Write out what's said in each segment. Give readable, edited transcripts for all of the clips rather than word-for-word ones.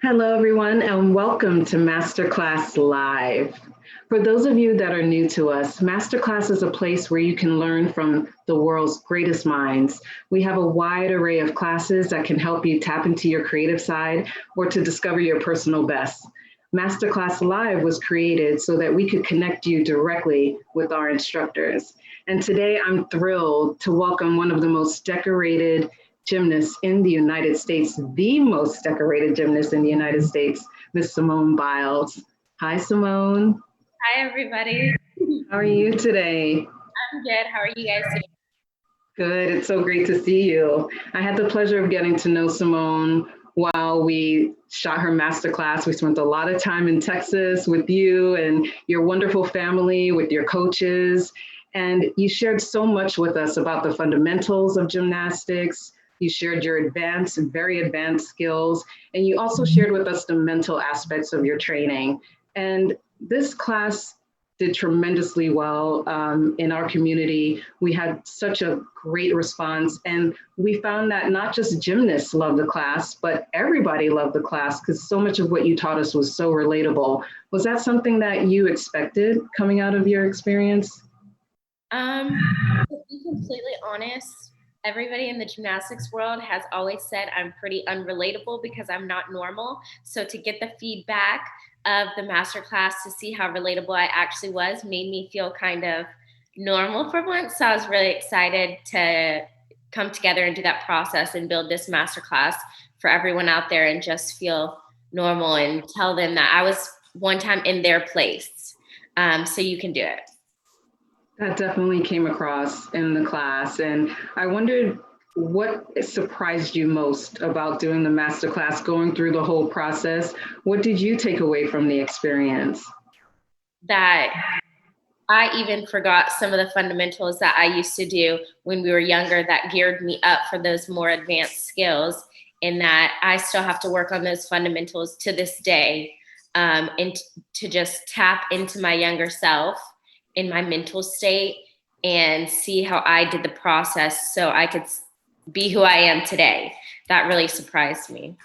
Hello, everyone, and welcome to MasterClass Live. For those of you that are new to us, MasterClass is a place where you can learn from the world's greatest minds. We have a wide array of classes that can help you tap into your creative side or to discover your personal best. MasterClass Live was created so that we could connect you directly with our instructors. And today I'm thrilled to welcome one of the most decorated gymnast in the United States, the most decorated gymnast in the United States, Miss Simone Biles. Hi, Simone. Hi, everybody. How are you today? I'm good. How are you guys doing? Good. It's so great to see you. I had the pleasure of getting to know Simone while we shot her masterclass. We spent a lot of time in Texas with you and your wonderful family, with your coaches. And you shared so much with us about the fundamentals of gymnastics. You shared your advanced, very advanced skills. And you also shared with us the mental aspects of your training. And this class did tremendously well in our community. We had such a great response, and we found that not just gymnasts loved the class, but everybody loved the class because so much of what you taught us was so relatable. Was that something that you expected coming out of your experience? To be completely honest, everybody in the gymnastics world has always said I'm pretty unrelatable because I'm not normal. So to get the feedback of the master class to see how relatable I actually was made me feel kind of normal for once. So I was really excited to come together and do that process and build this master class for everyone out there and just feel normal and tell them that I was one time in their place. So you can do it. That definitely came across in the class. And I wondered what surprised you most about doing the masterclass, going through the whole process. What did you take away from the experience? That I even forgot some of the fundamentals that I used to do when we were younger that geared me up for those more advanced skills, and that I still have to work on those fundamentals to this day, and to just tap into my younger self in my mental state and see how I did the process so I could be who I am today. That really surprised me.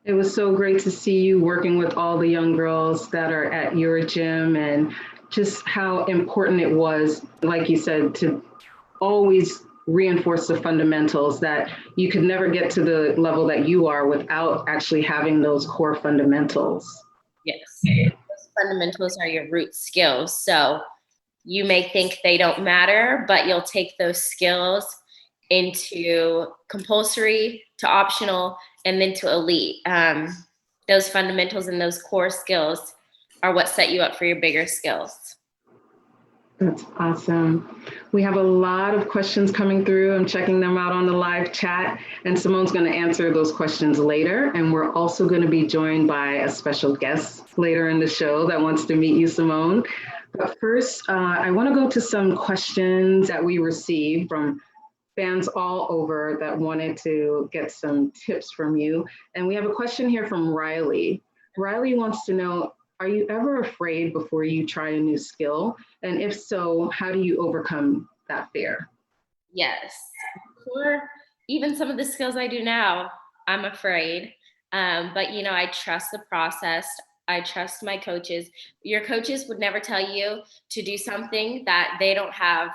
It was so great to see you working with all the young girls that are at your gym and just how important it was, like you said, to always reinforce the fundamentals that you could never get to the level that you are without actually having those core fundamentals. Yes. Those fundamentals are your root skills. So you may think they don't matter, but you'll take those skills into compulsory to optional and then to elite. Those fundamentals and those core skills are what set you up for your bigger skills. That's awesome. We have a lot of questions coming through. I'm checking them out on the live chat, and Simone's going to answer those questions later. And we're also going to be joined by a special guest later in the show that wants to meet you, Simone. But first, I want to go to some questions that we received from fans all over that wanted to get some tips from you. And we have a question here from Riley. Riley wants to know, are you ever afraid before you try a new skill? And if so, how do you overcome that fear? Yes. For even some of the skills I do now, I'm afraid. But I trust the process. I trust my coaches. Your coaches would never tell you to do something that they don't have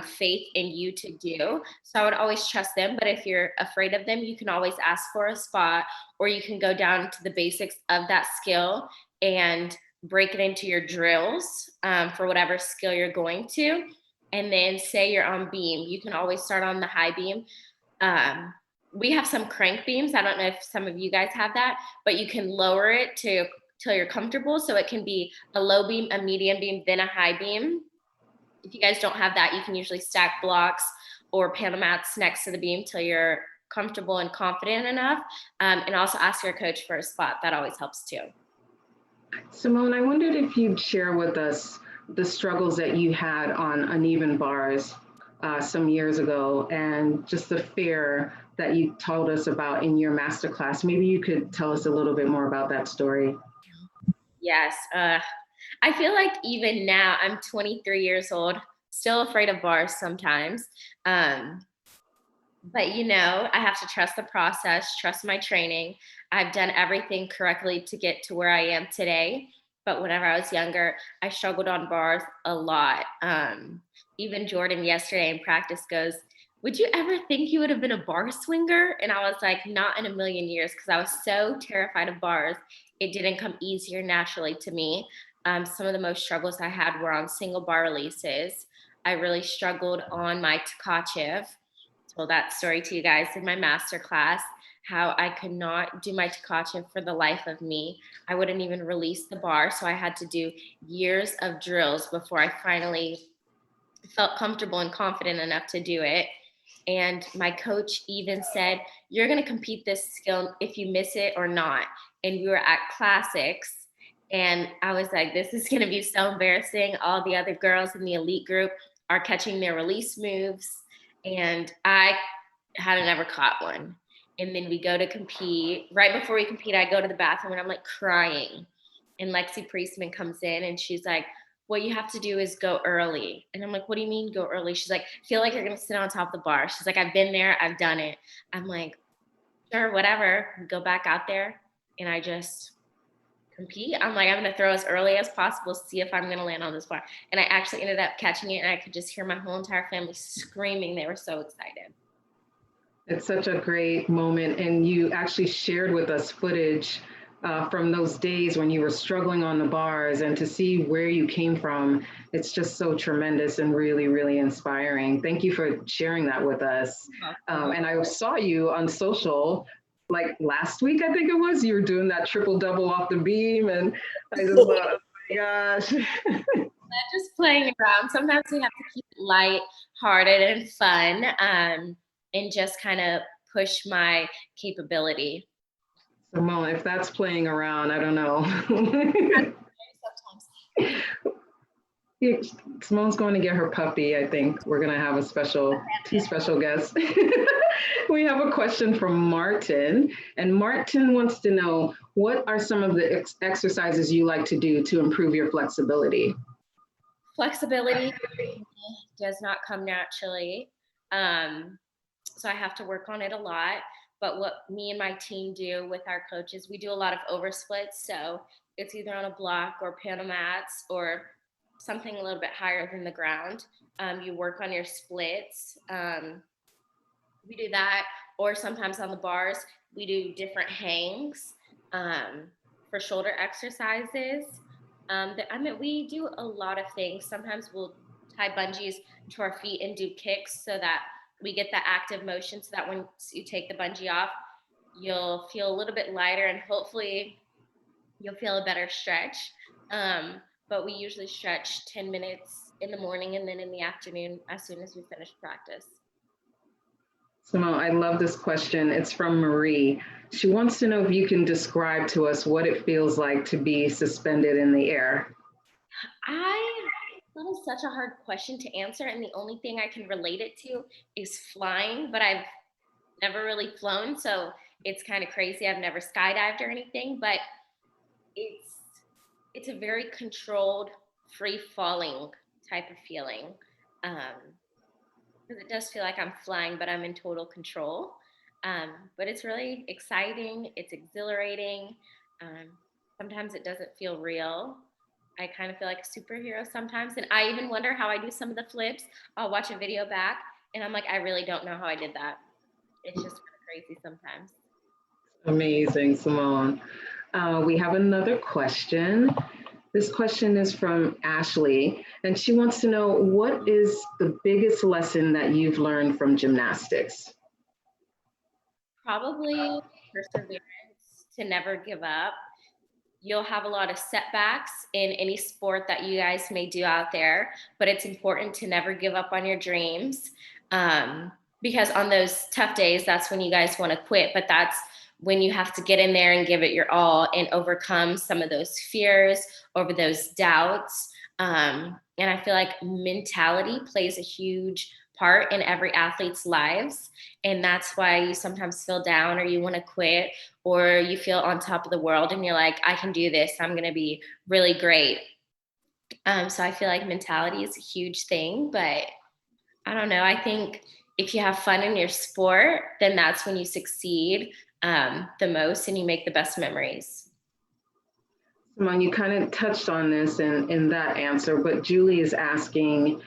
faith in you to do. So I would always trust them. But if you're afraid of them, you can always ask for a spot, or you can go down to the basics of that skill and break it into your drills for whatever skill you're going to. And then say you're on beam, you can always start on the high beam. We have some crank beams. I don't know if some of you guys have that, but you can lower it to till you're comfortable. So it can be a low beam, a medium beam, then a high beam. If you guys don't have that, you can usually stack blocks or panel mats next to the beam till you're comfortable and confident enough. And also ask your coach for a spot. That always helps too. Simone, I wondered if you'd share with us the struggles that you had on uneven bars some years ago and just the fear that you told us about in your masterclass. Maybe you could tell us a little bit more about that story. Yes. I feel like even now, I'm 23 years old, still afraid of bars sometimes. But, you know, I have to trust the process, trust my training. I've done everything correctly to get to where I am today. But whenever I was younger, I struggled on bars a lot. Even Jordan yesterday in practice goes, "Would you ever think you would have been a bar swinger?" And I was like, "Not in a million years," because I was so terrified of bars. It didn't come easier naturally to me. Some of the most struggles I had were on single bar releases. I really struggled on my Tkachev. Told that story to you guys in my master class, how I could not do my Tkachev for the life of me. I wouldn't even release the bar. So I had to do years of drills before I finally felt comfortable and confident enough to do it. And my coach even said, "You're going to compete this skill if you miss it or not." And we were at classics. And I was like, this is going to be so embarrassing. All the other girls in the elite group are catching their release moves. And I hadn't ever caught one. And then we go to compete. Right before we compete, I go to the bathroom and I'm like crying. And Lexi Priestman comes in and she's like, "What you have to do is go early." And I'm like, "What do you mean go early?" She's like, "Feel like you're going to sit on top of the bar." She's like, "I've been there. I've done it." I'm like, "Sure, whatever." Go back out there and I just compete. I'm like, I'm going to throw as early as possible, see if I'm going to land on this bar. And I actually ended up catching it and I could just hear my whole entire family screaming. They were so excited. It's such a great moment. And you actually shared with us footage from those days when you were struggling on the bars, and to see where you came from. It's just so tremendous and really, really inspiring. Thank you for sharing that with us. And I saw you on social like last week, I think it was, you were doing that triple double off the beam. And I just thought, oh my gosh. Just playing around. Sometimes we have to keep it light hearted and fun, and just kind of push my capability. Simone, if that's playing around, I don't know. Sometimes. Yeah, Simone's going to get her puppy. I think we're going to have two special guests. We have a question from Martin, and Martin wants to know, what are some of the exercises you like to do to improve your flexibility? Flexibility does not come naturally. So I have to work on it a lot. But what me and my team do with our coaches, we do a lot of oversplits. So it's either on a block or Panamats or something a little bit higher than the ground. You work on your splits. We do that, or sometimes on the bars, we do different hangs for shoulder exercises. I mean, we do a lot of things. Sometimes we'll tie bungees to our feet and do kicks so that we get the active motion, so that once you take the bungee off, you'll feel a little bit lighter and hopefully you'll feel a better stretch. But we usually stretch 10 minutes in the morning and then in the afternoon as soon as we finish practice. Simone, I love this question. It's from Marie. She wants to know if you can describe to us what it feels like to be suspended in the air. That is such a hard question to answer, and the only thing I can relate it to is flying, but I've never really flown, so it's kind of crazy. I've never skydived or anything, but it's a very controlled, free falling type of feeling. Because it does feel like I'm flying, but I'm in total control. But it's really exciting. It's exhilarating. Sometimes it doesn't feel real. I kind of feel like a superhero sometimes. And I even wonder how I do some of the flips. I'll watch a video back and I'm like, I really don't know how I did that. It's just kind of crazy sometimes. Amazing, Simone. We have another question. This question is from Ashley, and she wants to know, what is the biggest lesson that you've learned from gymnastics? Probably perseverance, to never give up. You'll have a lot of setbacks in any sport that you guys may do out there, but it's important to never give up on your dreams. Because on those tough days, that's when you guys want to quit, but that's when you have to get in there and give it your all and overcome some of those fears, over those doubts. And I feel like mentality plays a huge part in every athlete's lives. And that's why you sometimes feel down or you want to quit, or you feel on top of the world and you're like, I can do this. I'm going to be really great. So I feel like mentality is a huge thing, but I don't know. I think if you have fun in your sport, then that's when you succeed the most and you make the best memories. Simone, you kind of touched on this in that answer, but Julie is asking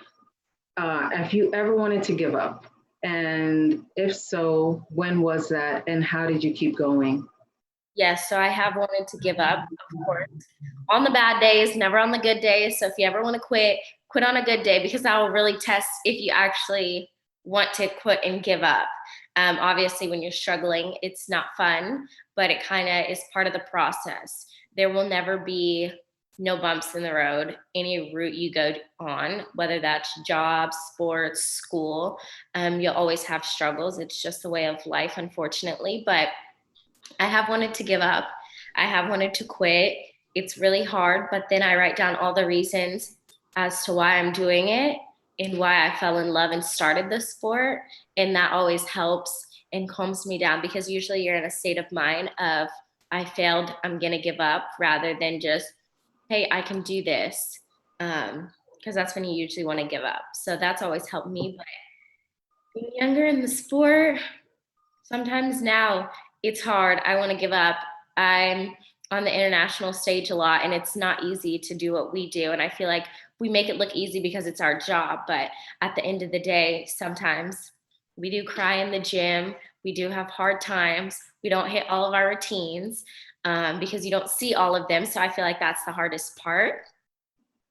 if you ever wanted to give up. And if so, when was that and how did you keep going? Yes, so I have wanted to give up, of course, on the bad days, never on the good days. So if you ever want to quit, quit on a good day, because that will really test if you actually want to quit and give up. Obviously, when you're struggling, it's not fun, but it kind of is part of the process. There will never be no bumps in the road, any route you go on, whether that's job, sports, school. You'll always have struggles. It's just the way of life, unfortunately. But I have wanted to give up. I have wanted to quit. It's really hard, but then I write down all the reasons as to why I'm doing it and why I fell in love and started the sport. And that always helps and calms me down, because usually you're in a state of mind of, I failed, I'm going to give up, rather than just, hey, I can do this. Because that's when you usually want to give up. So that's always helped me. But being younger in the sport, sometimes now it's hard. I want to give up. I'm on the international stage a lot, and it's not easy to do what we do. And I feel like we make it look easy because it's our job. But at the end of the day, sometimes we do cry in the gym. We do have hard times. We don't hit all of our routines because you don't see all of them. So I feel like that's the hardest part.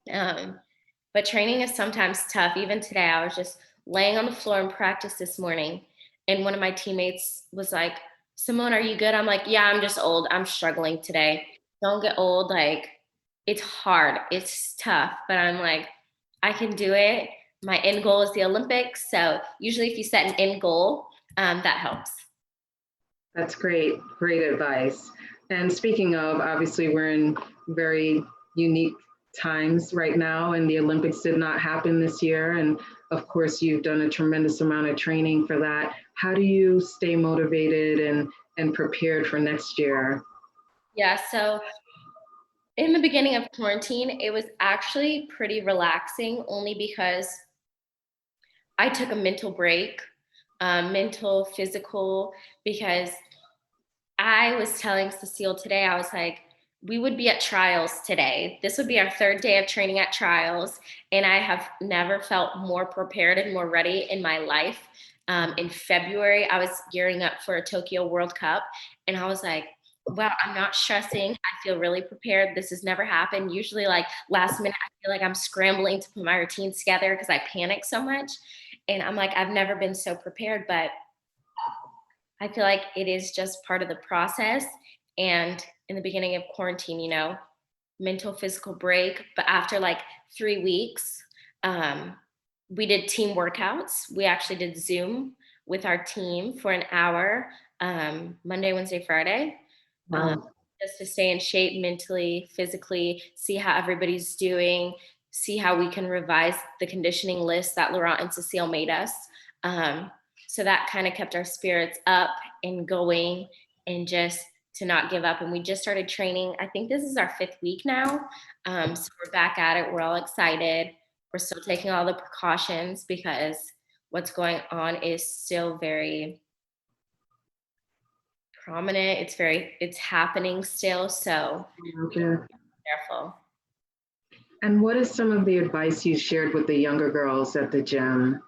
But training is sometimes tough. Even today, I was just laying on the floor in practice this morning, and one of my teammates was like, Simone, are you good? I'm like, yeah, I'm just old. I'm struggling today. Don't get old. Like, it's hard. It's tough. But I'm like, I can do it. My end goal is the Olympics. So usually if you set an end goal, that helps. That's great. Great advice. And speaking of, obviously, we're in very unique times right now, and the Olympics did not happen this year. And of course, you've done a tremendous amount of training for that. How do you stay motivated and prepared for next year? Yeah. So in the beginning of quarantine, it was actually pretty relaxing, only because I took a mental break, mental, physical, because I was telling Cecile today, I was like, we would be at trials today. This would be our third day of training at trials. And I have never felt more prepared and more ready in my life. In February, I was gearing up for a Tokyo World Cup. And I was like, wow, I'm not stressing. I feel really prepared. This has never happened. Usually, like last minute, I feel like I'm scrambling to put my routines together because I panic so much. And I'm like, I've never been so prepared. But I feel like it is just part of the process. And in the beginning of quarantine, mental, physical break. But after like 3 weeks, we did team workouts. We actually did Zoom with our team for an hour, Monday, Wednesday, Friday, Wow. just to stay in shape mentally, physically, see how everybody's doing, see how we can revise the conditioning list that Laurent and Cecile made us. Um, so that kind of kept our spirits up and going, and just to not give up. And we just started training. I think this is our 5th week now. So we're back at it. We're all excited. We're still taking all the precautions because what's going on is still very prominent. It's happening still. So be Okay. careful. And what is some of the advice you shared with the younger girls at the gym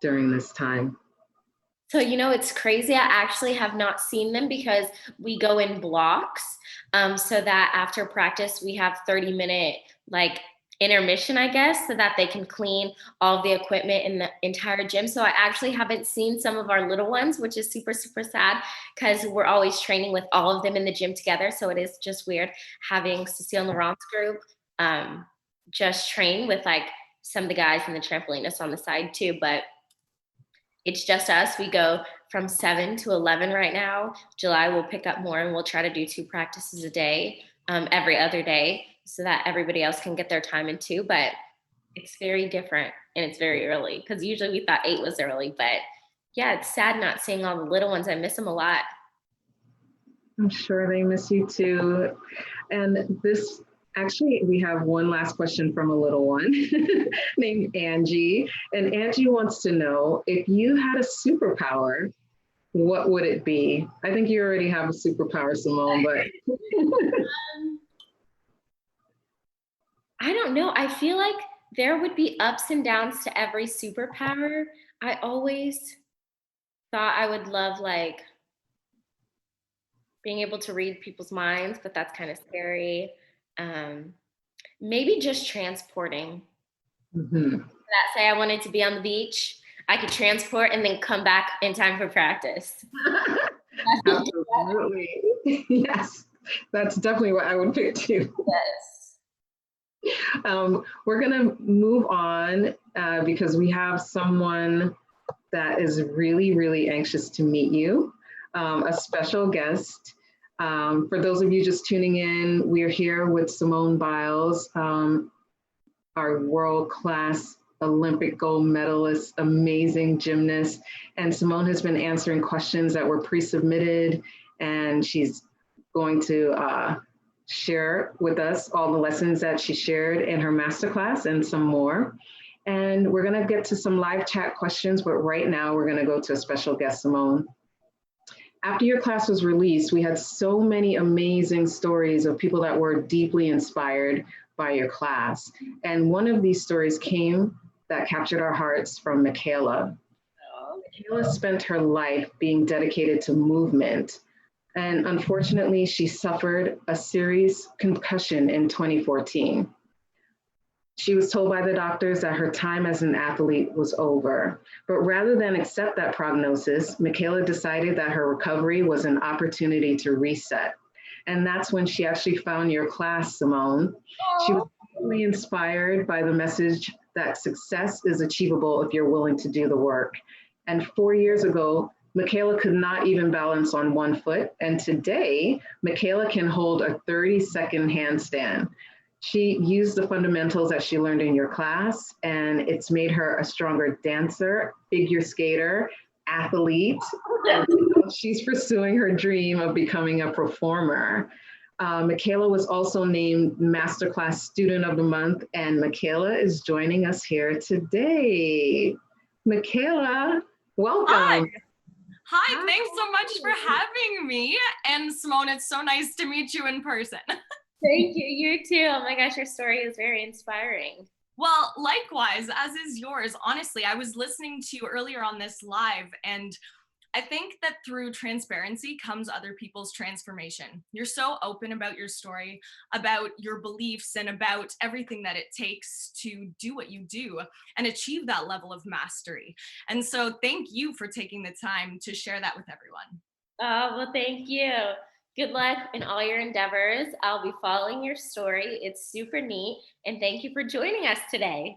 during this time? So, it's crazy. I actually have not seen them because we go in blocks. So that after practice, we have 30-minute like intermission, I guess, so that they can clean all of the equipment in the entire gym. So I actually haven't seen some of our little ones, which is super, super sad because we're always training with all of them in the gym together. So it is just weird having Cecile and Laurent's group just train with like some of the guys in the trampolinist on the side too. But it's just us. We go from 7 to 11 right now. July we'll pick up more, and we'll try to do 2 practices a day, every other day, so that everybody else can get their time in too. But it's very different, and it's very early because usually we thought 8 was early. But yeah, it's sad not seeing all the little ones. I miss them a lot. I'm sure they miss you too. And this Actually, we have one last question from a little one named Angie. And Angie wants to know, if you had a superpower, what would it be? I think you already have a superpower, Simone, but Um, I don't know. I feel like there would be ups and downs to every superpower. I always thought I would love like being able to read people's minds, but that's kind of scary. Um, Maybe just transporting. Mhm. That say I wanted to be on the beach, I could transport and then come back in time for practice. Absolutely. Yes, that's definitely what I would pick too. Yes. We're going to move on because we have someone that is really, really anxious to meet you, a special guest. For those of you just tuning in, we're here with Simone Biles, our world-class Olympic gold medalist, amazing gymnast. And Simone has been answering questions that were pre-submitted, and she's going to share with us all the lessons that she shared in her masterclass and some more. And we're going to get to some live chat questions, but right now we're going to go to a special guest, Simone. After your class was released, we had so many amazing stories of people that were deeply inspired by your class. And one of these stories came that captured our hearts from Michaela. Michaela spent her life being dedicated to movement. And unfortunately, she suffered a serious concussion in 2014. She was told by the doctors that her time as an athlete was over. But rather than accept that prognosis, Michaela decided that her recovery was an opportunity to reset. And that's when she actually found your class, Simone. She was really inspired by the message that success is achievable if you're willing to do the work. And 4 years ago, Michaela could not even balance on one foot. And today, Michaela can hold a 30-second handstand. She used the fundamentals that she learned in your class, and it's made her a stronger dancer, figure skater, athlete. And she's pursuing her dream of becoming a performer. Michaela was also named MasterClass Student of the Month, and Michaela is joining us here today. Michaela, welcome. Hi. Hi, thanks so much for having me. And Simone, it's so nice to meet you in person. Thank you. You too. Oh my gosh, your story is very inspiring. Well, likewise, as is yours. Honestly, I was listening to you earlier on this live, and I think that through transparency comes other people's transformation. You're so open about your story, about your beliefs, and about everything that it takes to do what you do and achieve that level of mastery. And so thank you for taking the time to share that with everyone. Oh, well, thank you. Good luck in all your endeavors. I'll be following your story. It's super neat. And thank you for joining us today.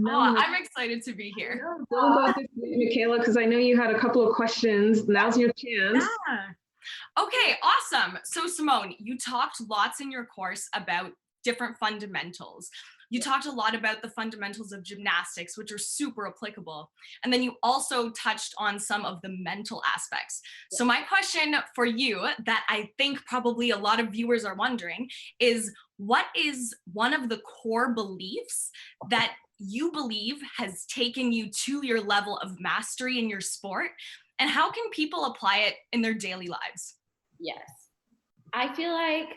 Oh, I'm excited to be here. Go about this, Michaela, because I know you had a couple of questions. Now's your chance. Yeah. Okay, awesome. So Simone, you talked lots in your course about different fundamentals. You talked a lot about the fundamentals of gymnastics, which are super applicable. And then you also touched on some of the mental aspects. So my question for you that I think probably a lot of viewers are wondering is, what is one of the core beliefs that you believe has taken you to your level of mastery in your sport? And how can people apply it in their daily lives? Yes. I feel like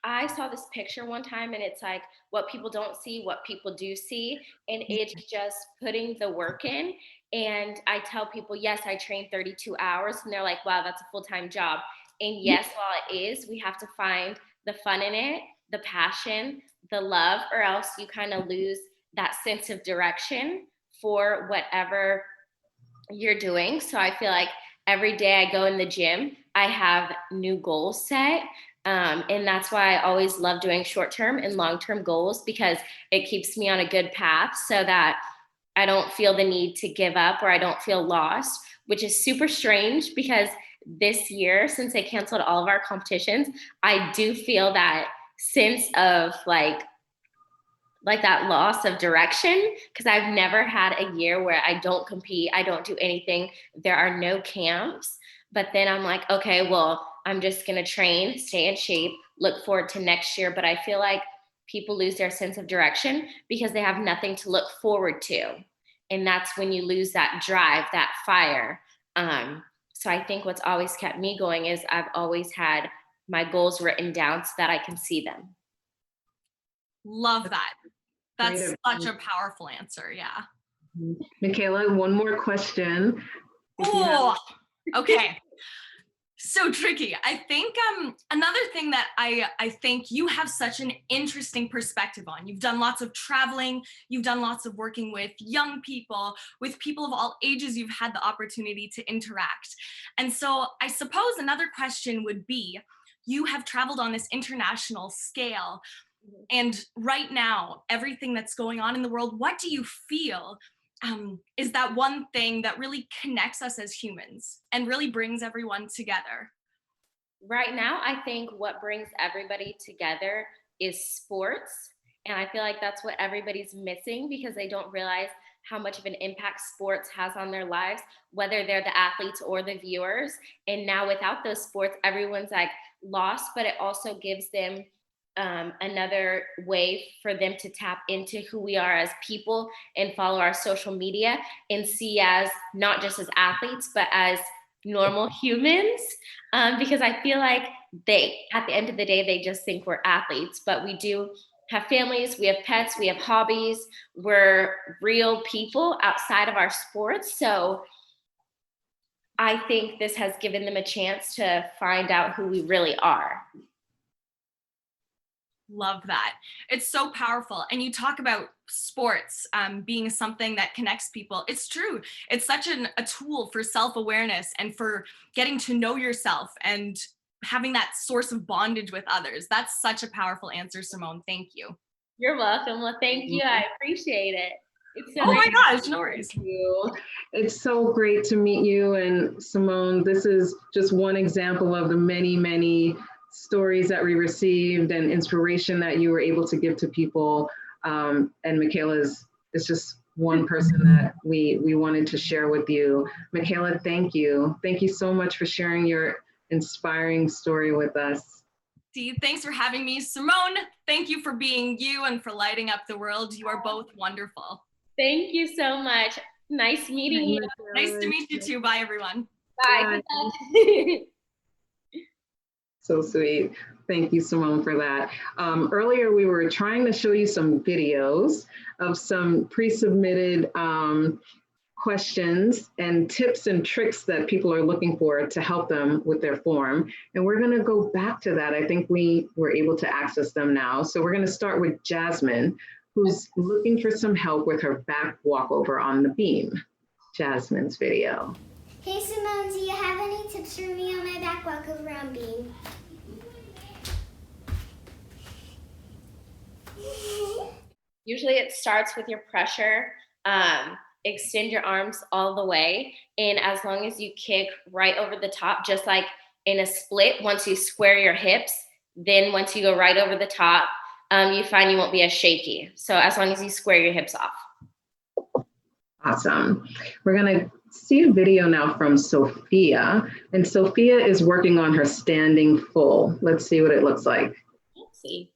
I saw this picture one time, and it's like what people don't see, what people do see. And it's just putting the work in. And I tell people, yes, I train 32 hours. And they're like, wow, that's a full-time job. And yes, while it is, we have to find the fun in it, the passion, the love, or else you kind of lose that sense of direction for whatever you're doing. So I feel like every day I go in the gym, I have new goals set. And that's why I always love doing short-term and long-term goals, because it keeps me on a good path so that I don't feel the need to give up or I don't feel lost, which is super strange because this year, since they canceled all of our competitions, I do feel that sense of like that loss of direction, because I've never had a year where I don't compete, I don't do anything, there are no camps. But then I'm like, okay, well, I'm just gonna train, stay in shape, look forward to next year. But I feel like people lose their sense of direction because they have nothing to look forward to. And that's when you lose that drive, that fire. So I think what's always kept me going is I've always had my goals written down so that I can see them. Love that. That's Great. such a powerful answer. Yeah. Michaela, one more question. Oh, okay. So tricky. I think another thing that I think you have such an interesting perspective on. You've done lots of traveling, you've done lots of working with young people, with people of all ages you've had the opportunity to interact. And so I suppose another question would be, you have traveled on this international scale, and right now, everything that's going on in the world, what do you feel is that one thing that really connects us as humans and really brings everyone together? Right now, I think what brings everybody together is sports. And I feel like that's what everybody's missing because they don't realize how much of an impact sports has on their lives, whether they're the athletes or the viewers. And now without those sports, everyone's like lost, but it also gives them another way for them to tap into who we are as people and follow our social media and see as not just as athletes, but as normal humans. Because I feel like at the end of the day, they just think we're athletes, but we do have families, we have pets, we have hobbies, we're real people outside of our sports. So I think this has given them a chance to find out who we really are. Love that. It's so powerful. And you talk about sports being something that connects people. It's true. It's such a tool for self-awareness and for getting to know yourself and having that source of bondage with others. That's such a powerful answer, Simone. Thank you. You're welcome. Well, thank you. I appreciate it. It's so oh great. my gosh, no worries. Thank you. It's so great to meet you. And Simone, this is just one example of the many, many stories that we received and inspiration that you were able to give to people. And Michaela is just one person that we wanted to share with you. Michaela, thank you. Thank you so much for sharing your inspiring story with us. Steve, thanks for having me. Simone, thank you for being you and for lighting up the world. You are both wonderful. Thank you so much. Nice meeting you. Nice to meet you too. Bye, everyone. Bye. So sweet. Thank you, Simone, for that. Earlier, we were trying to show you some videos of some pre-submitted questions and tips and tricks that people are looking for to help them with their form. And we're going to go back to that. I think we were able to access them now. So we're going to start with Jasmine, who's looking for some help with her back walkover on the beam. Jasmine's video. Hey Simone, do you have any tips for me on my back walkover on beam? Usually it starts with your pressure. Extend your arms all the way. And as long as you kick right over the top, just like in a split, once you square your hips, then once you go right over the top, you find you won't be as shaky. So as long as you square your hips off. Awesome. We're going to see a video now from Sophia. And Sophia is working on her standing full. Let's see what it looks like. Let's see.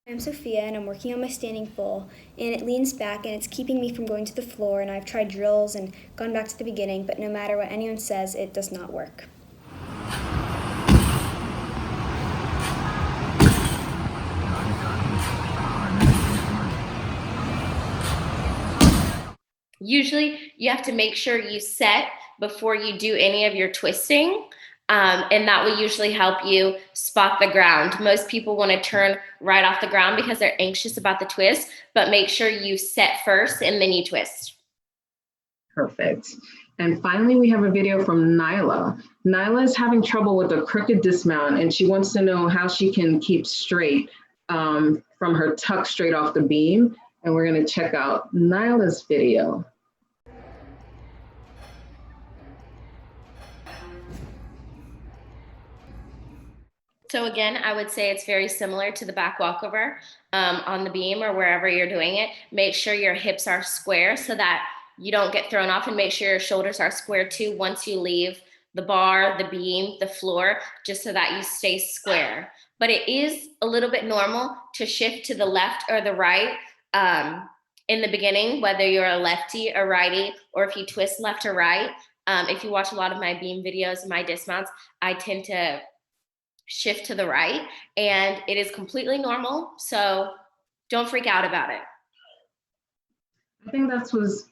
I'm Sophia and I'm working on my standing full, and it leans back and it's keeping me from going to the floor, and I've tried drills and gone back to the beginning, but no matter what anyone says, it does not work. Usually you have to make sure you set before you do any of your twisting. And that will usually help you spot the ground. Most people want to turn right off the ground because they're anxious about the twist, but make sure you set first and then you twist. Perfect. And finally, we have a video from Nyla. Nyla is having trouble with a crooked dismount, and she wants to know how she can keep straight from her tuck straight off the beam. And we're going to check out Nyla's video. So again, I would say it's very similar to the back walkover on the beam or wherever you're doing it. Make sure your hips are square so that you don't get thrown off, and make sure your shoulders are square too once you leave the bar, the beam, the floor, just so that you stay square. But it is a little bit normal to shift to the left or the right in the beginning, whether you're a lefty or righty, or if you twist left or right. If you watch a lot of my beam videos and my dismounts, I tend to shift to the right, and it is completely normal. So don't freak out about it. I think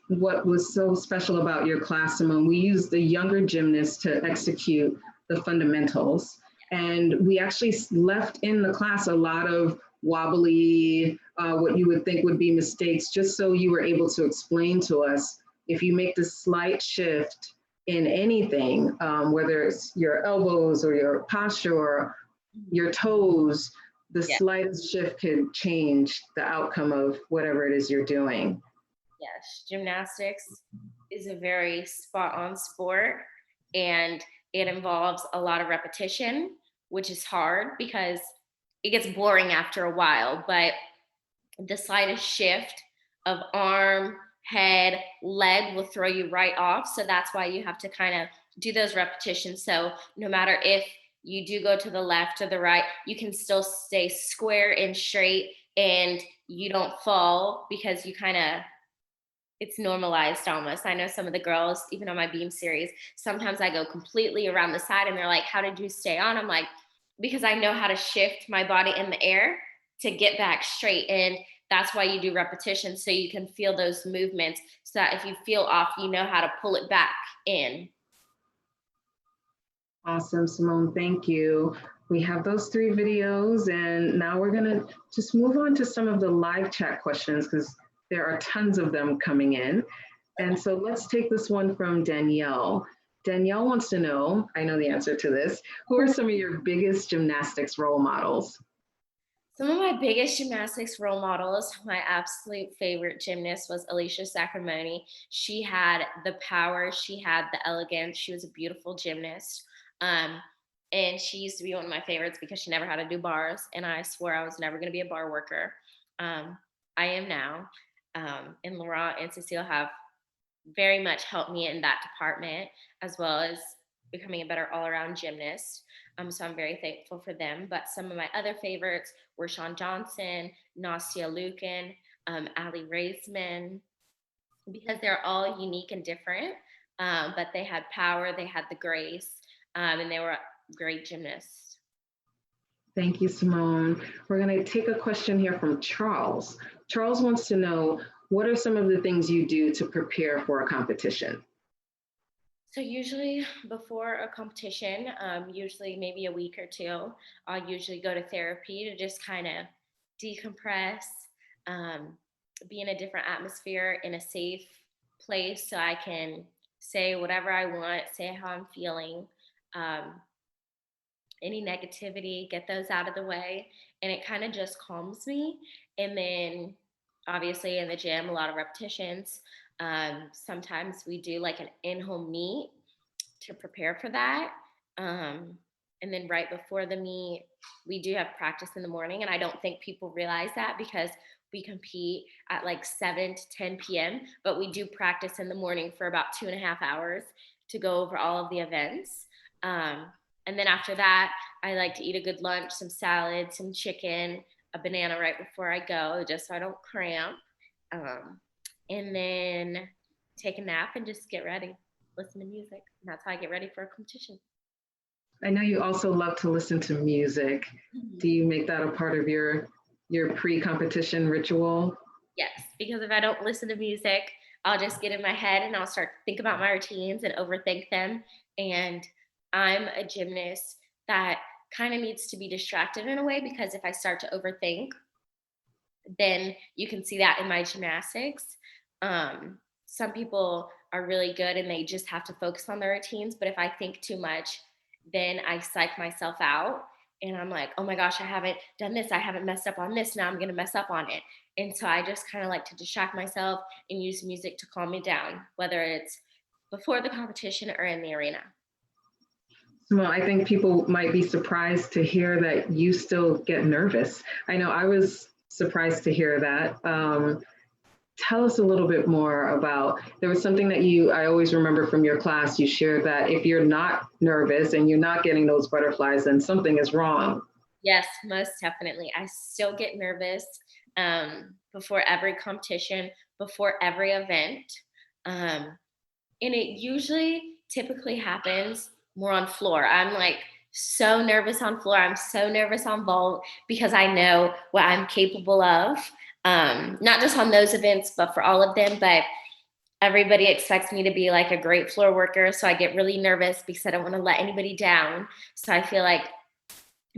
what was so special about your class, Simone. We used the younger gymnasts to execute the fundamentals. And we actually left in the class a lot of wobbly, what you would think would be mistakes, just so you were able to explain to us, if you make the slight shift in anything, whether it's your elbows or your posture or your toes, the slightest shift could change the outcome of whatever it is you're doing. Yes, gymnastics is a very spot-on sport, and it involves a lot of repetition, which is hard because it gets boring after a while. But the slightest shift of arm, head, leg will throw you right off. So that's why you have to kind of do those repetitions. So no matter if you do go to the left or the right, you can still stay square and straight, and you don't fall because you kind of, it's normalized almost. I know some of the girls, even on my beam series, sometimes I go completely around the side and they're like, how did you stay on? I'm like, because I know how to shift my body in the air to get back straight. And that's why you do repetition, so you can feel those movements, so that if you feel off, you know how to pull it back in. Awesome, Simone, thank you. We have those 3 videos, and now we're gonna just move on to some of the live chat questions, because there are tons of them coming in. And so let's take this one from Danielle. Danielle wants to know, I know the answer to this, who are some of your biggest gymnastics role models? Some of my biggest gymnastics role models, my absolute favorite gymnast was Alicia Sacramone. She had the power, she had the elegance, she was a beautiful gymnast. And she used to be one of my favorites because she never had to do bars, and I swore I was never gonna be a bar worker. I am now. And Laurent and Cecile have very much helped me in that department, as well as becoming a better all-around gymnast. So I'm very thankful for them. But some of my other favorites were Shawn Johnson, Nastia Lukin, Ali Raisman, because they're all unique and different, but they had power, they had the grace, and they were great gymnasts. Thank you, Simone. We're going to take a question here from Charles. Charles wants to know, what are some of the things you do to prepare for a competition? So usually before a competition, usually maybe a week or 2, I'll usually go to therapy to just kind of decompress, be in a different atmosphere, in a safe place, so I can say whatever I want, say how I'm feeling. Any negativity, get those out of the way, and it kind of just calms me. And then obviously in the gym, a lot of repetitions. Sometimes we do like an in-home meet to prepare for that. And then right before the meet, we do have practice in the morning. And I don't think people realize that, because we compete at like 7 to 10 p.m., but we do practice in the morning for about 2.5 hours to go over all of the events. And then after that, I like to eat a good lunch, some salad, some chicken, a banana right before I go, just so I don't cramp. And then take a nap and just get ready, listen to music. And that's how I get ready for a competition. I know you also love to listen to music. Do you make that a part of your pre-competition ritual? Yes, because if I don't listen to music, I'll just get in my head and I'll start to think about my routines and overthink them. And I'm a gymnast that kind of needs to be distracted in a way, because if I start to overthink, then you can see that in my gymnastics. Some people are really good and they just have to focus on their routines. But if I think too much, then I psych myself out. And I'm like, oh my gosh, I haven't done this. I haven't messed up on this. Now I'm going to mess up on it. And so I just kind of like to distract myself and use music to calm me down, whether it's before the competition or in the arena. Well, I think people might be surprised to hear that you still get nervous. I know I was surprised to hear that. tell us a little bit more about, there was something that I always remember from your class, you shared that if you're not nervous and you're not getting those butterflies, then something is wrong. Yes, most definitely. I still get nervous before every competition, before every event. And it usually typically happens more on floor. I'm like so nervous on floor. I'm so nervous on vault because I know what I'm capable of. Not just on those events, but for all of them. But everybody expects me to be like a great floor worker. So I get really nervous because I don't want to let anybody down. So I feel like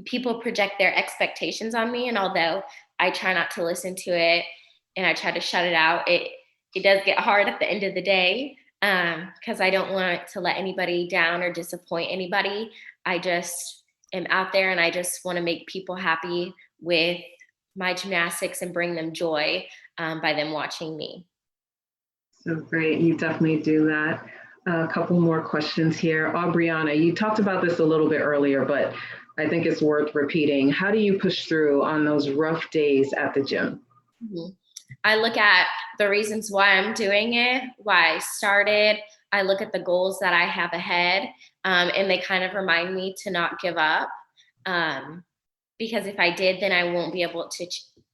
people project their expectations on me. And although I try not to listen to it and I try to shut it out, it does get hard at the end of the day because I don't want to let anybody down or disappoint anybody. I just am out there and I just want to make people happy with my gymnastics and bring them joy by them watching me. So great, you definitely do that. A couple more questions here. Aubriana, you talked about this a little bit earlier, but I think it's worth repeating. How do you push through on those rough days at the gym? Mm-hmm. I look at the reasons why I'm doing it, why I started. I look at the goals that I have ahead, and they kind of remind me to not give up. Because if I did, then I won't be able to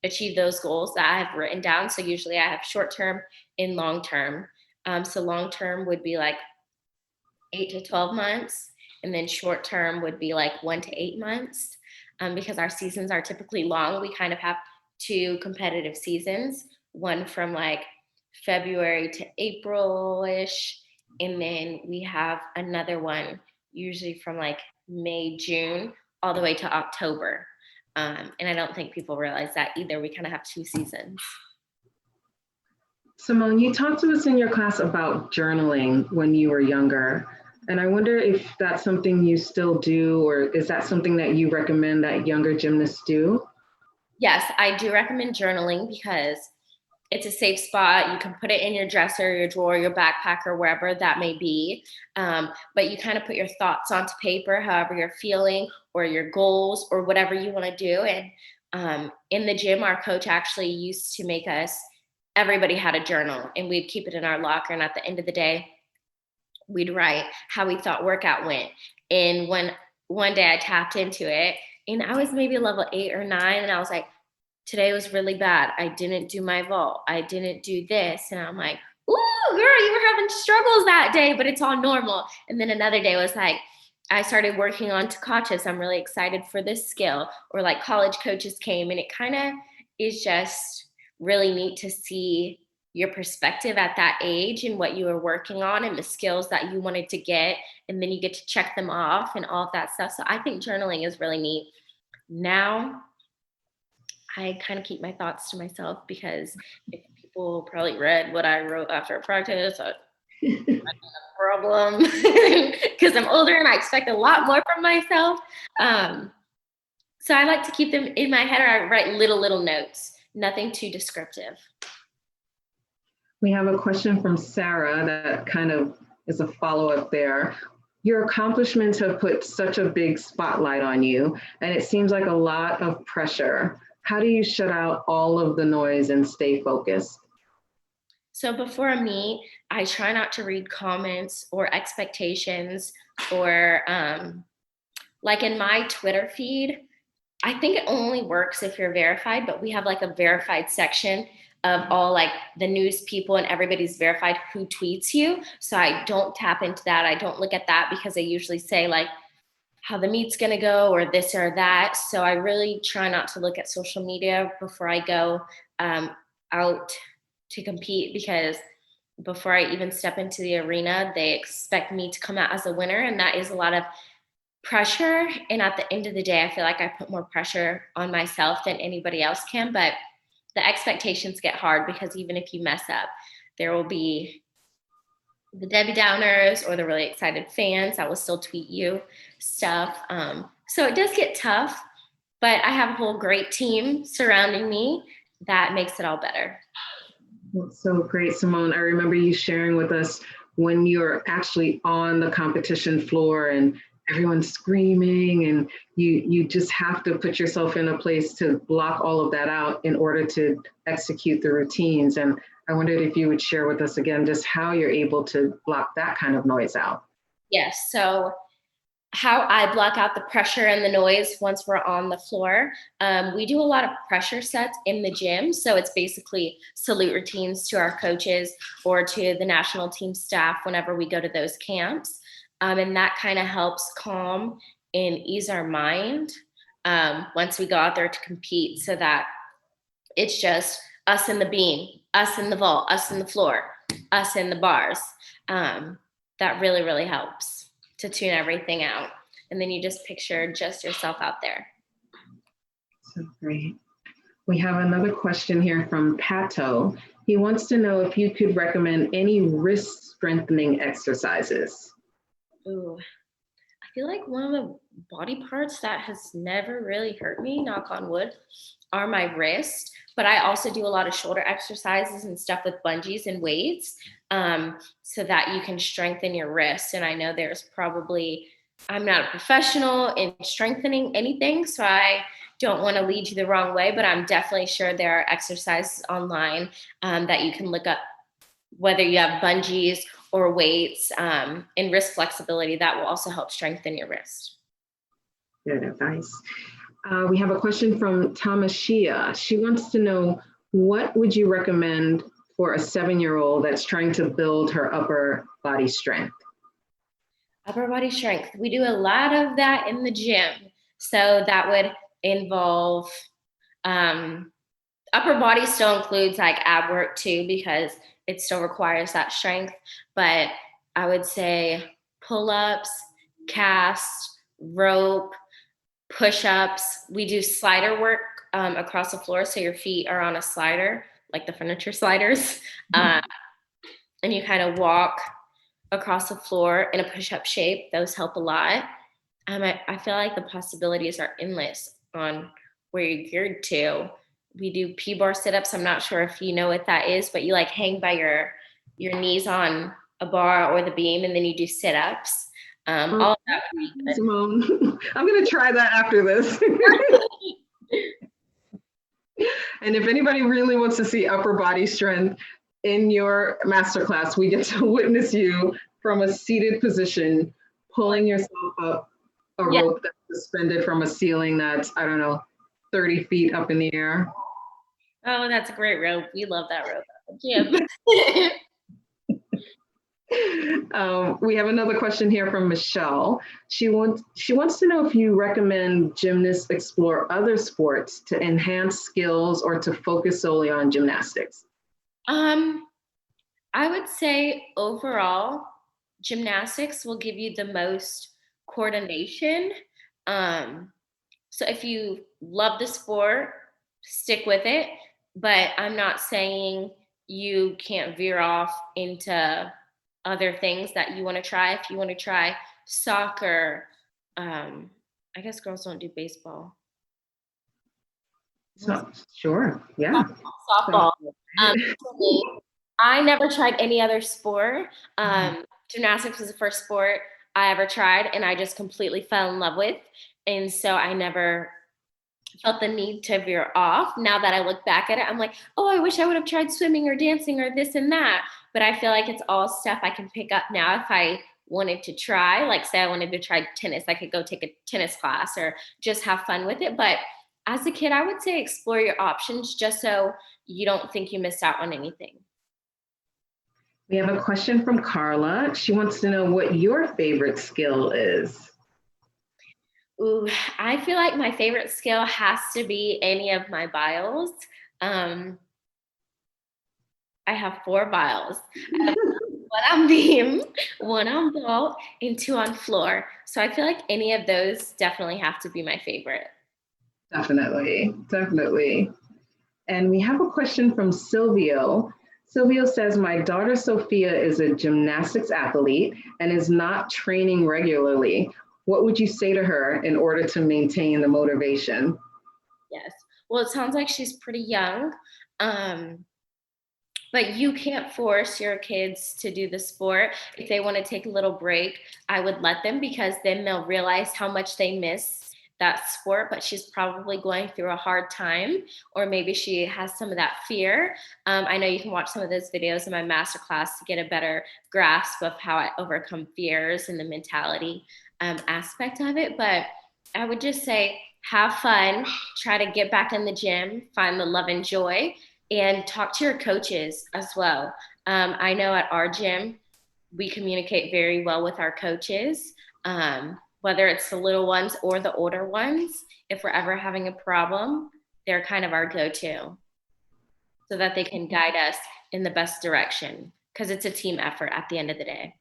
achieve those goals that I have written down. So usually I have short-term and long-term. So long-term would be like 8 to 12 months. And then short-term would be like 1 to 8 months. Because our seasons are typically long. We kind of have 2 competitive seasons, one from like February to April-ish. And then we have another one usually from like May, June, all the way to October. And I don't think people realize that either. We kind of have 2 seasons. Simone, you talked to us in your class about journaling when you were younger. And I wonder if that's something you still do, or is that something that you recommend that younger gymnasts do? Yes, I do recommend journaling because it's a safe spot. You can put it in your dresser, your drawer, your backpack, or wherever that may be. But you kind of put your thoughts onto paper, however you're feeling, or your goals, or whatever you want to do. And in the gym, our coach actually used to make everybody had a journal, and we'd keep it in our locker. And at the end of the day, we'd write how we thought workout went. And one day I tapped into it, and I was maybe level 8 or 9, and I was like, today was really bad. I didn't do my vault. I didn't do this. And I'm like, ooh, girl, you were having struggles that day, but it's all normal. And then another day was like, I started working on Takaches. I'm really excited for this skill. Or like college coaches came, and it kind of is just really neat to see your perspective at that age and what you were working on and the skills that you wanted to get. And then you get to check them off and all of that stuff. So I think journaling is really neat. Now, I kind of keep my thoughts to myself because if people probably read what I wrote after a practice, I have a problem because I'm older and I expect a lot more from myself. So I like to keep them in my head, or I write little notes, nothing too descriptive. We have a question from Sarah that kind of is a follow-up there. Your accomplishments have put such a big spotlight on you, and it seems like a lot of pressure. How do you shut out all of the noise and stay focused? So before a meet, I try not to read comments or expectations or like in my Twitter feed, I think it only works if you're verified, but we have like a verified section of all like the news people, and everybody's verified who tweets you. So I don't tap into that. I don't look at that because they usually say like how the meet's gonna go or this or that. So I really try not to look at social media before I go out to compete, because before I even step into the arena, they expect me to come out as a winner, and that is a lot of pressure. And at the end of the day, I feel like I put more pressure on myself than anybody else can. But the expectations get hard because even if you mess up, there will be the Debbie Downers or the really excited fans that will still tweet you stuff. So it does get tough, but I have a whole great team surrounding me that makes it all better. That's so great, Simone. I remember you sharing with us when you're actually on the competition floor and everyone's screaming, and you just have to put yourself in a place to block all of that out in order to execute the routines. And I wondered if you would share with us again just how you're able to block that kind of noise out. Yes. So how I block out the pressure and the noise once we're on the floor. We do a lot of pressure sets in the gym. So it's basically salute routines to our coaches or to the national team staff whenever we go to those camps. And that kind of helps calm and ease our mind once we go out there to compete, so that it's just us in the beam, us in the vault, us in the floor, us in the bars. That really, really helps to tune everything out. And then you just picture just yourself out there. So great. We have another question here from Pato. He wants to know if you could recommend any wrist strengthening exercises. Ooh, I feel like one of the body parts that has never really hurt me, knock on wood, are my wrist. But I also do a lot of shoulder exercises and stuff with bungees and weights, so that you can strengthen your wrist. And I know I'm not a professional in strengthening anything, so I don't want to lead you the wrong way, but I'm definitely sure there are exercises online that you can look up, whether you have bungees or weights, and wrist flexibility that will also help strengthen your wrist. Good advice. We have a question from Tamashia. She wants to know, what would you recommend for a 7-year-old that's trying to build her upper body strength? Upper body strength. We do a lot of that in the gym. So that would involve upper body still includes like ab work too, because it still requires that strength. But I would say pull-ups, casts, rope, push-ups. We do slider work across the floor. So your feet are on a slider, like the furniture sliders. And you kind of walk across the floor in a push-up shape. Those help a lot. I feel like the possibilities are endless on where you're geared to. We do P-bar sit-ups. I'm not sure if you know what that is, but you like hang by your knees on a bar or the beam, and then you do sit-ups. All of that would be good. Simone, I'm going to try that after this. And if anybody really wants to see upper body strength in your masterclass, we get to witness you from a seated position, pulling yourself up a rope that's suspended from a ceiling that's, 30 feet up in the air. Oh, that's a great rope. We love that rope at the gym. We have another question here from Michelle. She wants to know if you recommend gymnasts explore other sports to enhance skills or to focus solely on gymnastics. I would say overall, gymnastics will give you the most coordination. So if you love the sport, stick with it. But I'm not saying you can't veer off into other things that you want to try. If you want to try soccer, I guess girls don't do baseball. So, sure, yeah. Softball. I never tried any other sport. Gymnastics was the first sport I ever tried, and I just completely fell in love with. And so I never felt the need to veer off. Now that I look back at it, I'm like, oh, I wish I would have tried swimming or dancing or this and that. But I feel like it's all stuff I can pick up now if I wanted to try. Like, say I wanted to try tennis, I could go take a tennis class or just have fun with it. But as a kid, I would say explore your options just so you don't think you missed out on anything. We have a question from Carla. She wants to know what your favorite skill is. Ooh, I feel like my favorite skill has to be any of my biles. I have 4 biles. I have 1 on beam, 1 on vault, and 2 on floor. So I feel like any of those definitely have to be my favorite. Definitely. And we have a question from Silvio. Silvio says, my daughter Sophia is a gymnastics athlete and is not training regularly. What would you say to her in order to maintain the motivation? Yes. Well, it sounds like she's pretty young, but you can't force your kids to do the sport. If they want to take a little break, I would let them, because then they'll realize how much they miss that sport, but she's probably going through a hard time, or maybe she has some of that fear. I know you can watch some of those videos in my masterclass to get a better grasp of how I overcome fears and the mentality aspect of it. But I would just say, have fun, try to get back in the gym, find the love and joy, and talk to your coaches as well. I know at our gym, we communicate very well with our coaches, whether it's the little ones or the older ones. If we're ever having a problem, they're kind of our go-to so that they can guide us in the best direction, because it's a team effort at the end of the day.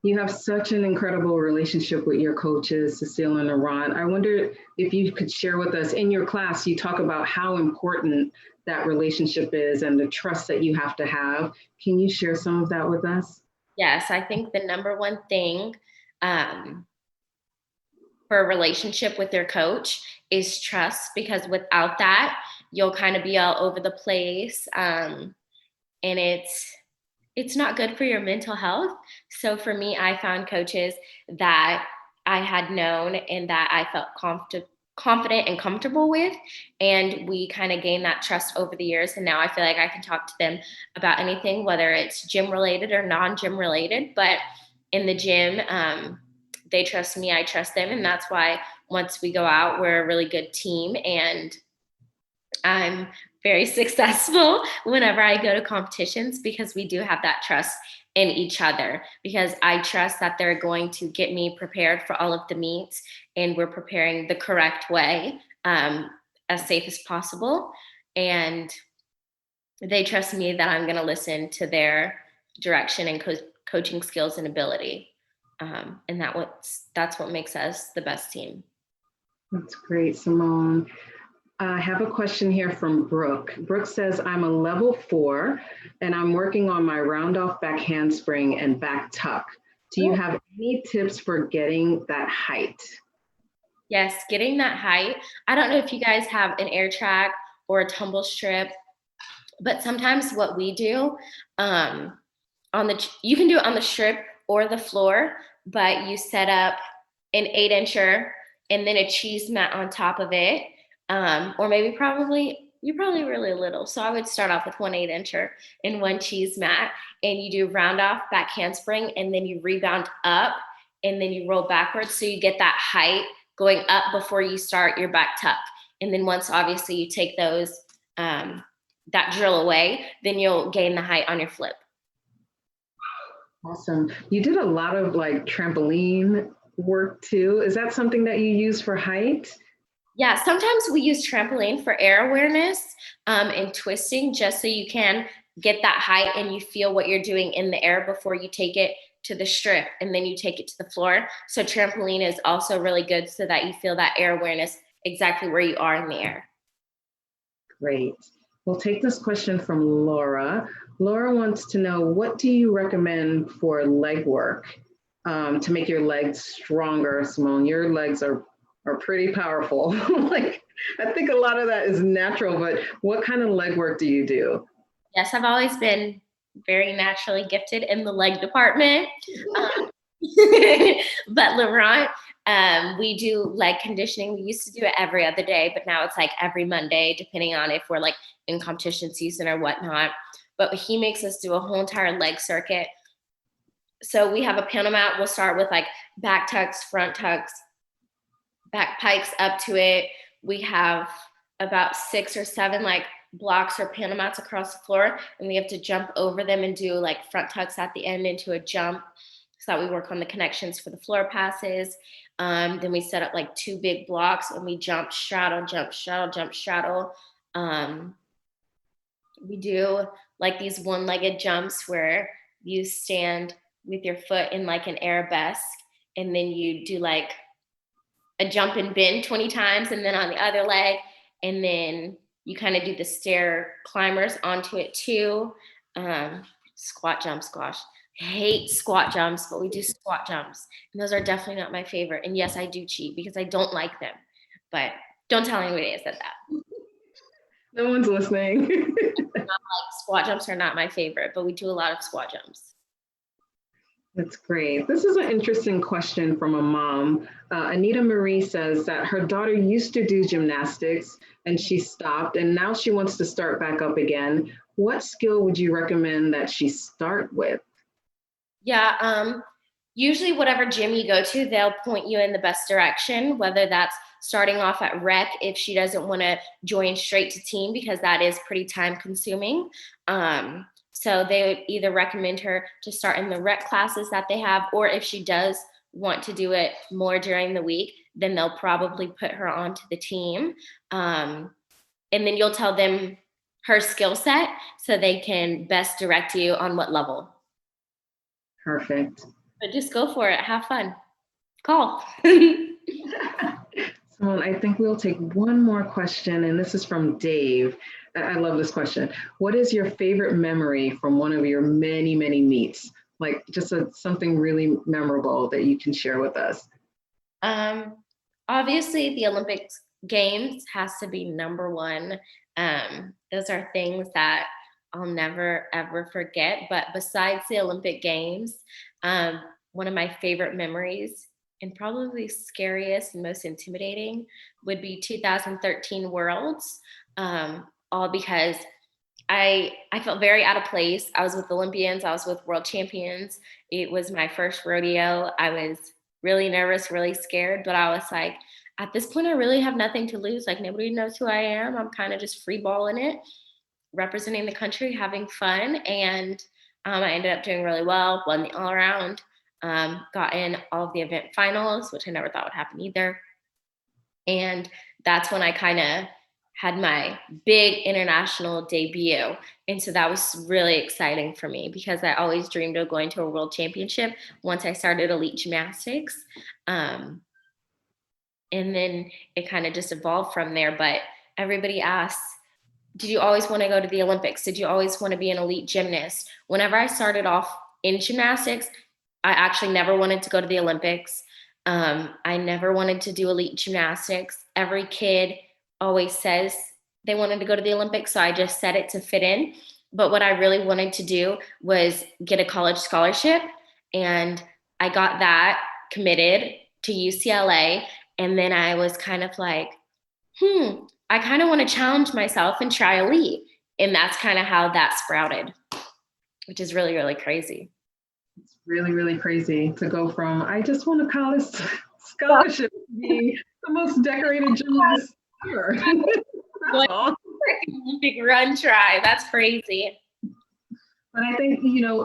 You have such an incredible relationship with your coaches, Cecile and Laurent. I wonder if you could share with us, in your class, you talk about how important that relationship is and the trust that you have to have. Can you share some of that with us? Yes, I think the number one thing for a relationship with your coach is trust, because without that, you'll kind of be all over the place. And it's not good for your mental health. So for me, I found coaches that I had known and that I felt confident and comfortable with. And we kind of gained that trust over the years. And now I feel like I can talk to them about anything, whether it's gym related or non-gym related. But in the gym, they trust me, I trust them. And that's why once we go out, we're a really good team. And I'm very successful whenever I go to competitions, because we do have that trust in each other, because I trust that they're going to get me prepared for all of the meets and we're preparing the correct way, as safe as possible. And they trust me that I'm going to listen to their direction and coaching skills and ability. And that's what makes us the best team. That's great, Simone. I have a question here from Brooke. Brooke says, I'm a level 4 and I'm working on my round off back handspring and back tuck. Do you have any tips for getting that height? Yes, getting that height. I don't know if you guys have an air track or a tumble strip, but sometimes what we do, you can do it on the strip or the floor, but you set up an 8-incher and then a cheese mat on top of it. Or maybe you're probably really little. So I would start off with one 8-incher and one cheese mat, and you do round off back handspring, and then you rebound up, and then you roll backwards. So you get that height going up before you start your back tuck. And then once obviously you take those, that drill away, then you'll gain the height on your flip. Awesome. You did a lot of like trampoline work too. Is that something that you use for height? Yeah, sometimes we use trampoline for air awareness and twisting, just so you can get that height and you feel what you're doing in the air before you take it to the strip and then you take it to the floor. So trampoline is also really good so that you feel that air awareness exactly where you are in the air. Great. We'll take this question from Laura. Laura wants to know, what do you recommend for leg work to make your legs stronger, Simone? Your legs are pretty powerful. Like, I think a lot of that is natural, but what kind of leg work do you do? Yes, I've always been very naturally gifted in the leg department. But Laurent, we do leg conditioning. We used to do it every other day, but now it's like every Monday, depending on if we're like in competition season or whatnot. But he makes us do a whole entire leg circuit. So we have a panel mat. We'll start with like back tucks, front tucks, back pikes up to it. We have about 6 or 7 like blocks or panel mats across the floor, and we have to jump over them and do like front tucks at the end into a jump, so that we work on the connections for the floor passes. Then we set up like 2 big blocks and we jump, straddle, jump, straddle, jump, straddle. We do like these one-legged jumps where you stand with your foot in like an arabesque, and then you do like a jump and bend 20 times, and then on the other leg, and then you kind of do the stair climbers onto it too. Squat jump, squash. I hate squat jumps, but we do squat jumps, and those are definitely not my favorite. And yes, I do cheat because I don't like them, but don't tell anybody I said that. No one's listening. Squat jumps are not my favorite, but we do a lot of squat jumps. That's great. This is an interesting question from a mom. Anita Marie says that her daughter used to do gymnastics and she stopped, and now she wants to start back up again. What skill would you recommend that she start with? Yeah, usually whatever gym you go to, they'll point you in the best direction, whether that's starting off at rec if she doesn't want to join straight to team because that is pretty time consuming. So they would either recommend her to start in the rec classes that they have, or if she does want to do it more during the week, then they'll probably put her onto the team. And then you'll tell them her skill set so they can best direct you on what level. Perfect. But just go for it. Have fun. Call. Simone, I think we'll take one more question, and this is from Dave. I love this question. What is your favorite memory from one of your many, many meets? Like just something really memorable that you can share with us. Obviously, the Olympics Games has to be number one. Those are things that I'll never ever forget. But besides the Olympic Games, one of my favorite memories and probably scariest and most intimidating would be 2013 Worlds. All because I felt very out of place. I was with Olympians, I was with world champions. It was my first rodeo. I was really nervous, really scared, but I was like, at this point, I really have nothing to lose. Like nobody knows who I am. I'm kind of just free balling it, representing the country, having fun. And I ended up doing really well, won the all around, got in all of the event finals, which I never thought would happen either. And that's when I kind of had my big international debut. And so that was really exciting for me because I always dreamed of going to a world championship once I started elite gymnastics. And then it kind of just evolved from there. But everybody asks, did you always want to go to the Olympics? Did you always want to be an elite gymnast? Whenever I started off in gymnastics, I actually never wanted to go to the Olympics. I never wanted to do elite gymnastics. Every kid always says they wanted to go to the Olympics, so I just said it to fit in. But what I really wanted to do was get a college scholarship, and I got that committed to UCLA. And then I was kind of like, I kind of want to challenge myself and try elite. And that's kind of how that sprouted, which is really, really crazy. It's really, really crazy to go from, I just want a college scholarship to be the most decorated gymnast ever. That's all. Olympic run try. That's crazy. But I think,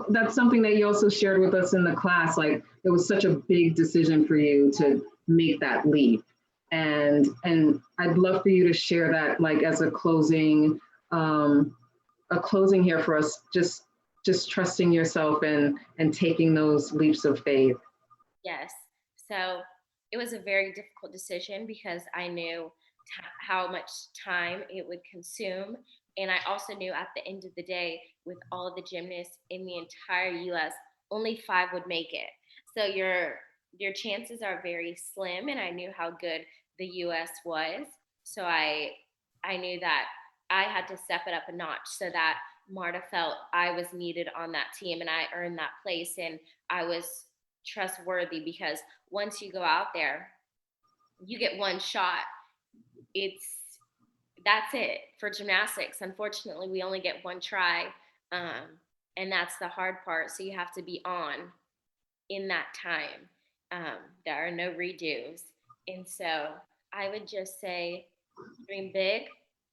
that's something that you also shared with us in the class. Like it was such a big decision for you to make that leap. And I'd love for you to share that like as a closing here for us, just trusting yourself and taking those leaps of faith. Yes. So it was a very difficult decision because I knew how much time it would consume. And I also knew at the end of the day, with all the gymnasts in the entire US, only 5 would make it. So your chances are very slim. And I knew how good the US was. So I knew that I had to step it up a notch so that Marta felt I was needed on that team and I earned that place and I was trustworthy because once you go out there, you get one shot. That's it for gymnastics. Unfortunately, we only get one try. And that's the hard part. So you have to be on in that time. There are no redos. And so I would just say dream big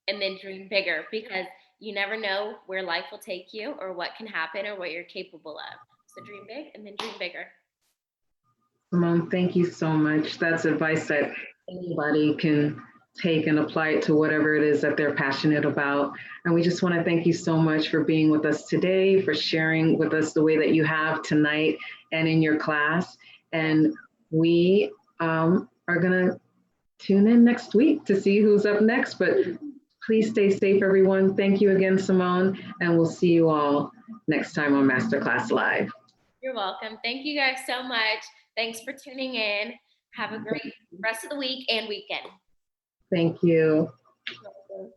and then dream bigger because you never know where life will take you or what can happen or what you're capable of. So dream big and then dream bigger. Simone, thank you so much. That's advice that anybody can take and apply it to whatever it is that they're passionate about. And we just want to thank you so much for being with us today, for sharing with us the way that you have tonight and in your class. And we are going to tune in next week to see who's up next. But please stay safe, everyone. Thank you again, Simone. And we'll see you all next time on MasterClass Live. You're welcome. Thank you guys so much. Thanks for tuning in. Have a great rest of the week and weekend. Thank you. You're welcome.